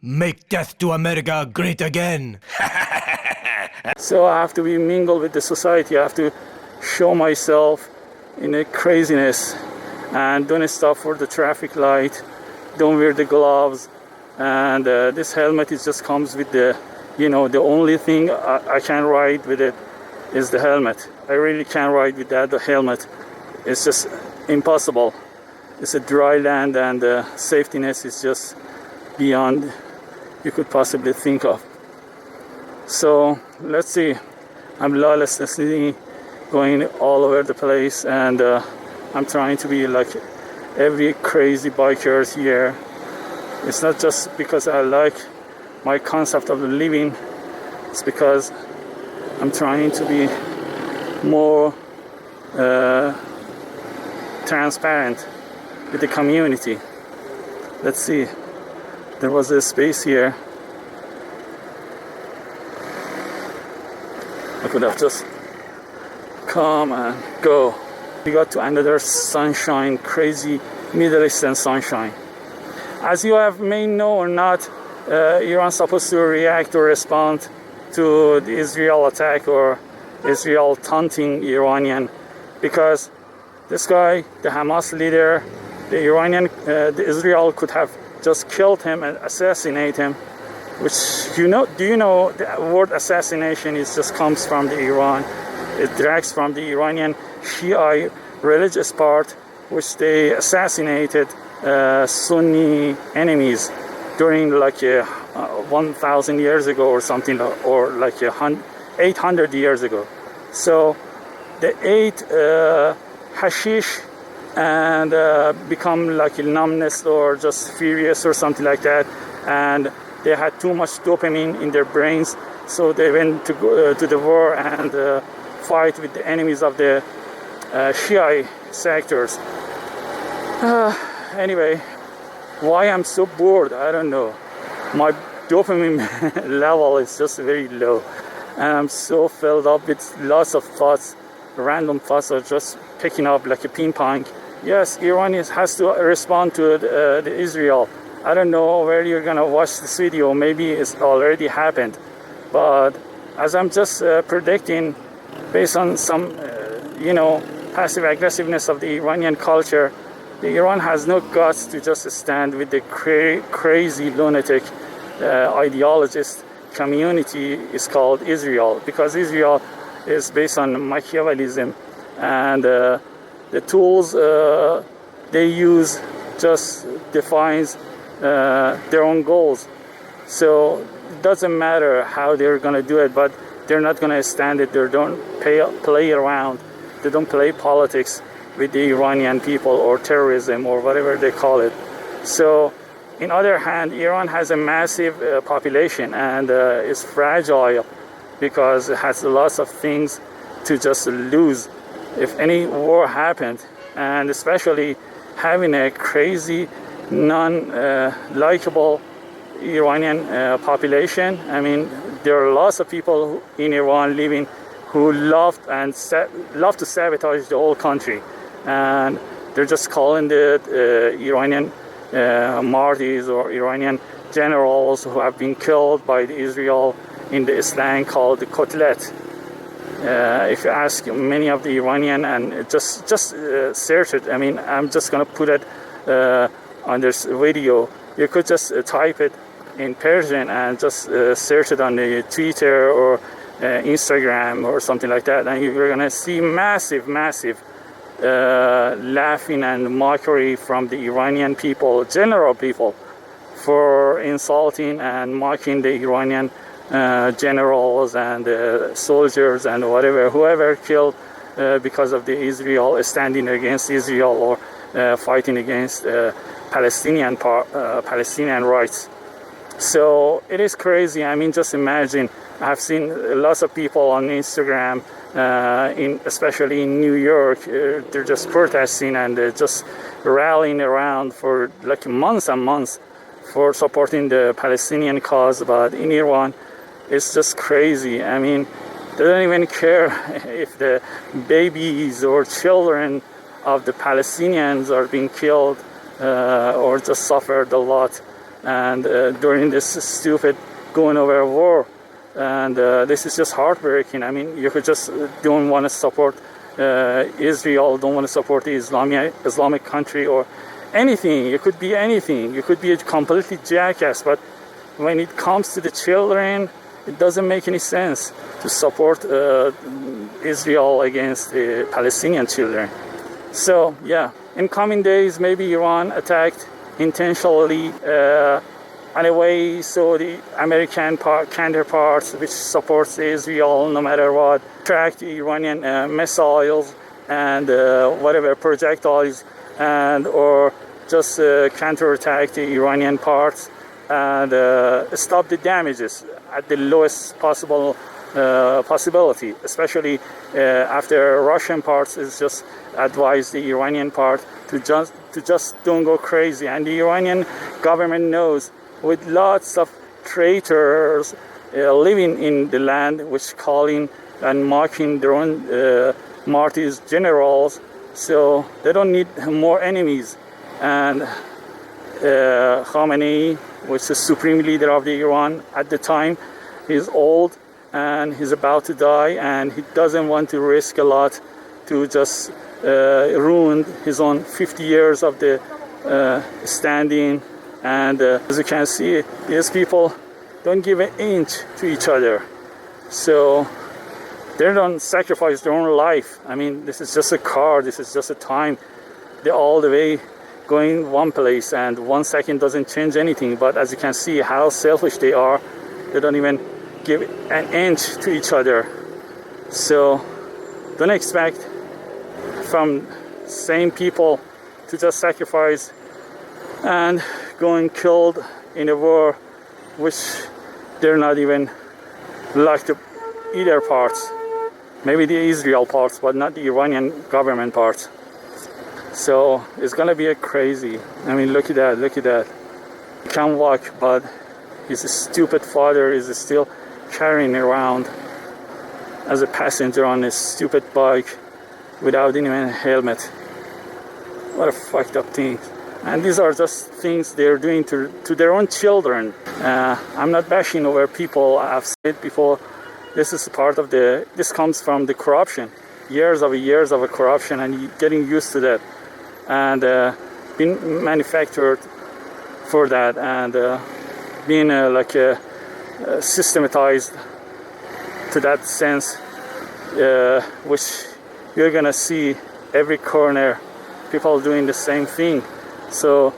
Make death to America great again. So I have to be mingled with the society. I have to show myself in a craziness and don't stop for the traffic light, don't wear the gloves, and this helmet is just comes with the, the only thing I can ride with it is the helmet. I really can't ride with that, the helmet. It's just impossible. It's a dry land and the safetiness is just beyond you could possibly think of. So let's see. I'm lawlessly going all over the place, and I'm trying to be like every crazy biker here. It's not just because I like my concept of living. It's because I'm trying to be more transparent with the community. Let's see. There was a space here. I could have just come and go. We got to another sunshine, crazy Middle Eastern sunshine. As you may know or not, Iran's supposed to react or respond to the Israel attack or Israel taunting Iranian, because this guy, the Hamas leader, the Israel could have just killed him and assassinate him, which do you know the word assassination is just comes from the Iran. It drags from the Iranian Shia religious part, which they assassinated Sunni enemies during like 1,000 years ago or something, or like 800 years ago. So they ate hashish and become like numbness or just furious or something like that, and they had too much dopamine in their brains, so they went to go to the war and fight with the enemies of the Shia sectors. Anyway, why I'm so bored, I don't know. My dopamine level is just very low, and I'm so filled up with lots of thoughts. Random thoughts are just picking up like a ping pong. Yes, Iran has to respond to the Israel. I don't know where you're gonna watch this video. Maybe it's already happened, but as I'm just predicting, based on some, passive aggressiveness of the Iranian culture, the Iran has no guts to just stand with the crazy lunatic ideologist community is called Israel, because Israel is based on Machiavellism, and the tools they use just defines their own goals. So it doesn't matter how they're going to do it, but they're not going to stand it. They don't play around. They don't play politics with the Iranian people or terrorism or whatever they call it. So, in other hand, Iran has a massive population and is fragile because it has lots of things to just lose if any war happened, and especially having a crazy, non-likable Iranian population. I mean, there are lots of people in Iran living who love to sabotage the whole country, and they're just calling the Iranian Mardis or Iranian generals who have been killed by the Israel in the slang called the kotlet. If you ask many of the Iranian, and just search it. I mean, I'm just gonna put it on this video. You could just type it in Persian and just search it on the Twitter or Instagram or something like that, and you're gonna see massive laughing and mockery from the Iranian people, general people, for insulting and mocking the Iranian generals and soldiers and whoever killed because of the Israel standing against Israel or fighting against Palestinian rights. So it is crazy. I mean, just imagine. I've seen lots of people on Instagram, especially in New York. They're just protesting and they're just rallying around for like months and months for supporting the Palestinian cause. But in Iran, it's just crazy. I mean, they don't even care if the babies or children of the Palestinians are being killed or just suffered a lot and during this stupid going over war. And this is just heartbreaking. I mean, you could just don't want to support Israel, don't want to support the Islamic country or anything. You could be anything. You could be a completely jackass. But when it comes to the children, it doesn't make any sense to support Israel against the Palestinian children. So yeah, in coming days, maybe Iran attacked intentionally in a way so the American counterparts, which supports Israel no matter what, track the Iranian missiles and whatever projectiles, and or just counterattack the Iranian parts and stop the damages at the lowest possible possibility, especially after Russian parts is just advise the Iranian part to just don't go crazy. And the Iranian government knows, with lots of traitors living in the land, which calling and mocking their own martyrs, generals, so they don't need more enemies. And Khamenei, which is the supreme leader of the Iran at the time, he's old and he's about to die, and he doesn't want to risk a lot to just ruin his own 50 years of the standing. And as you can see, these people don't give an inch to each other. So they don't sacrifice their own life. I mean, this is just a car, this is just a time. They're all the way going one place, and 1 second doesn't change anything. But as you can see how selfish they are, they don't even give an inch to each other. So don't expect from same people to just sacrifice and going killed in a war which they're not even like to either parts. Maybe the Israel parts, but not the Iranian government parts. So it's gonna be a crazy. I mean, look at that, look at that. He can walk, but his stupid father is still carrying around as a passenger on his stupid bike without even a helmet. What a fucked up thing. And these are just things they're doing to their own children. I'm not bashing over people. I've said before, this is part of this comes from the corruption. Years of a corruption, and getting used to that. And being manufactured for that, and being systematized to that sense, which you're gonna see every corner, people doing the same thing. So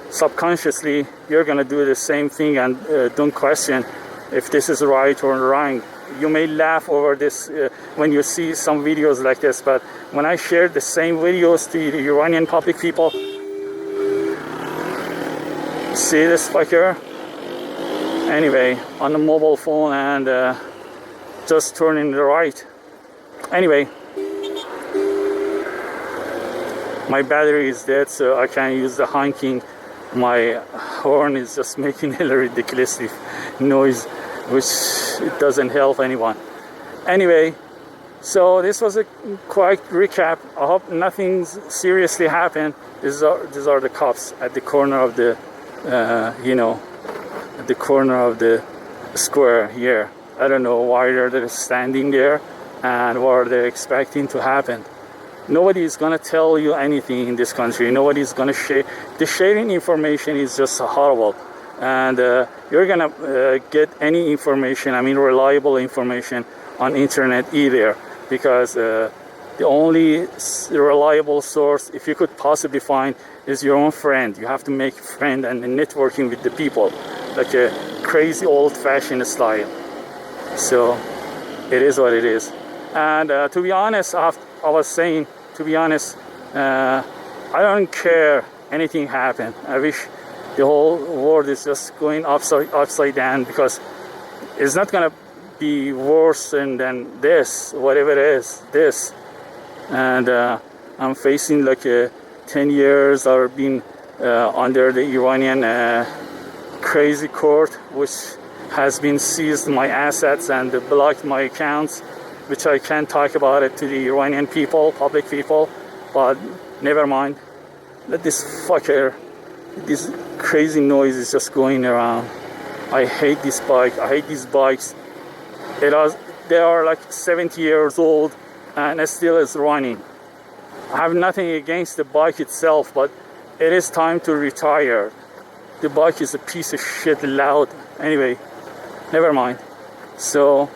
subconsciously you're gonna do the same thing, and don't question if this is right or wrong. You may laugh over this when you see some videos like this, but when I share the same videos to the Iranian public people, see this fucker anyway on the mobile phone and just turning the right. Anyway, my battery is dead, so I can't use the honking. My horn is just making a ridiculous noise, which it doesn't help anyone. Anyway, so this was a quick recap. I hope nothing seriously happened. These are the cops at the corner of the, at the corner of the square here. I don't know why they're standing there and what are they expecting to happen. Nobody is going to tell you anything in this country. Nobody is going to share. The sharing information is just horrible. And you're going to get any information, I mean reliable information, on internet either. Because the only reliable source, if you could possibly find, is your own friend. You have to make friend and networking with the people. Like a crazy old-fashioned style. So it is what it is. And to be honest, I was saying, to be honest, I don't care anything happen. I wish the whole world is just going upside down, because it's not gonna be worse than this, whatever it is, this. And I'm facing like 10 years or being under the Iranian crazy court, which has been seized my assets and blocked my accounts, which I can't talk about it to the Iranian people, public people, but never mind. Let this fucker This crazy noise is just going around. I hate this bike. I hate these bikes. They are like 70 years old and it still is running. I have nothing against the bike itself, but it is time to retire. The bike is a piece of shit loud. Anyway, never mind. So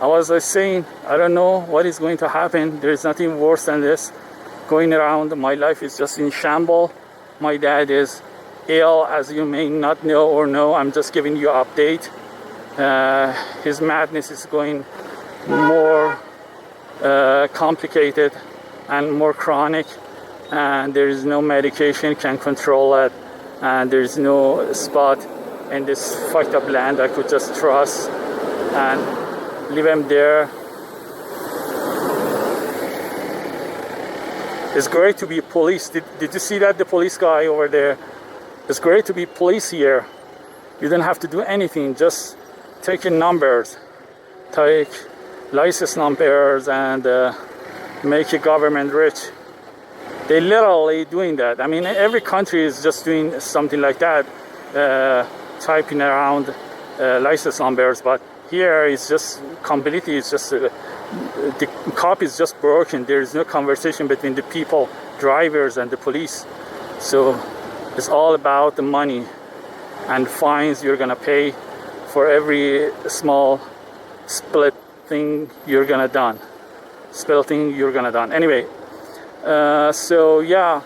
I was saying, I don't know what is going to happen. There is nothing worse than this going around. My life is just in shambles. My dad is ill, as you may not know or know. I'm just giving you an update. His madness is going more complicated and more chronic, and there is no medication can control it, and there is no spot in this fucked up land I could just trust and leave him there. It's great to be police. Did you see that, the police guy over there? It's great to be police here. You don't have to do anything, just take your numbers, take license numbers, and make your government rich. They literally doing that. I mean, every country is just doing something like that, typing around license numbers. But here it's just completely, it's just the cop is just broken. There is no conversation between the people, drivers, and the police. So it's all about the money and fines you're gonna pay for every small split thing you're gonna done. Anyway, so yeah,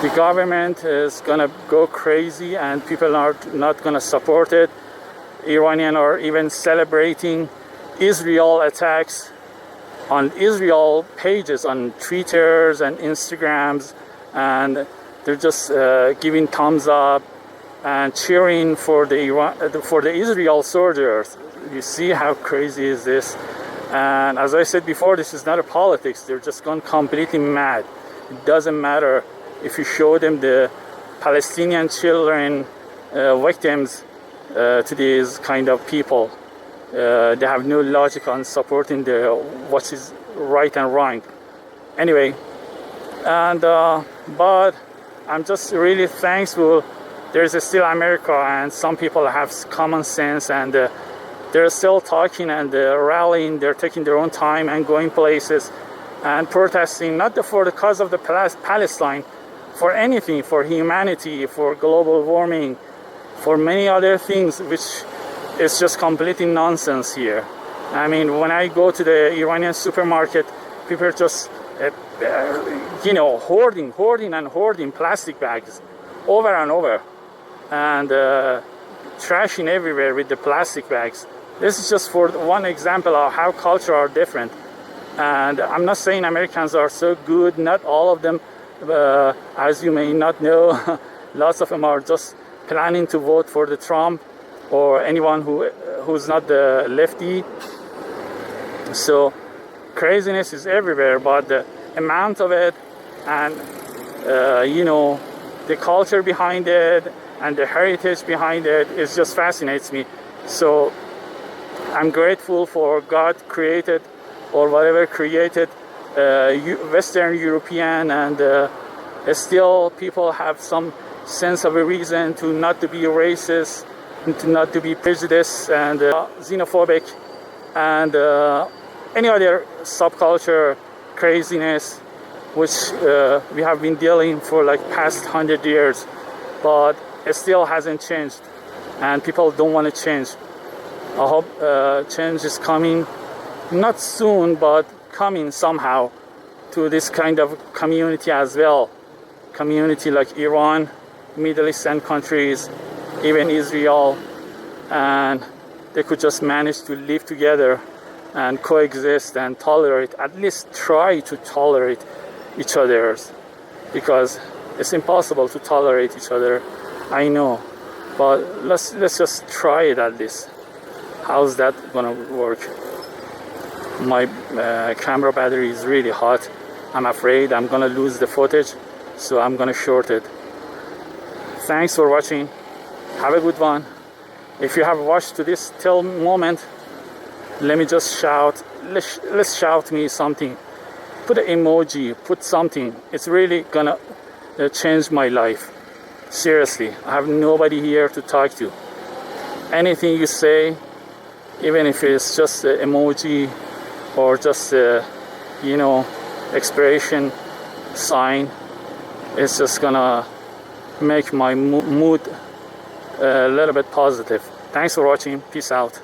the government is gonna go crazy and people are not gonna support it. Iranian are even celebrating Israel attacks on Israel pages on Twitters and Instagrams, and they're just giving thumbs up and cheering for the Israel soldiers. You see how crazy is this? And as I said before, this is not a politics. They're just gone completely mad. It doesn't matter if you show them the Palestinian children victims to these kind of people. They have no logic on supporting what is right and wrong. Anyway, and but I'm just really thankful there's still America, and some people have common sense, and they're still talking and rallying. They're taking their own time and going places and protesting, not for the cause of the Palestine, for anything, for humanity, for global warming, for many other things, which is just completely nonsense here. I mean, when I go to the Iranian supermarket, people are just, hoarding plastic bags over and over, and trashing everywhere with the plastic bags. This is just for one example of how cultures are different. And I'm not saying Americans are so good, not all of them, as you may not know. Lots of them are just planning to vote for the Trump or anyone who's not the lefty. So craziness is everywhere, but the amount of it and the culture behind it and the heritage behind it just fascinates me. So I'm grateful for God created, or whatever created, Western European, and still people have some sense of a reason to not to be racist, and to not to be prejudiced and xenophobic, and any other subculture craziness which we have been dealing for like past 100 years, but it still hasn't changed, and people don't want to change. I hope change is coming, not soon, but coming somehow to this kind of community as well. Community like Iran, Middle Eastern countries, even Israel, and they could just manage to live together and coexist and tolerate, at least try to tolerate each other, because it's impossible to tolerate each other, I know, but let's just try it at least. How's that gonna work? My camera battery is really hot. I'm afraid I'm gonna lose the footage, so I'm gonna short it. Thanks for watching. Have a good one. If you have watched to this till moment, let me just shout. Let's shout me something. Put an emoji. Put something. It's really gonna change my life. Seriously, I have nobody here to talk to. Anything you say, even if it's just an emoji or just a, expression sign, it's just gonna make my mood a little bit positive. Thanks for watching. Peace out.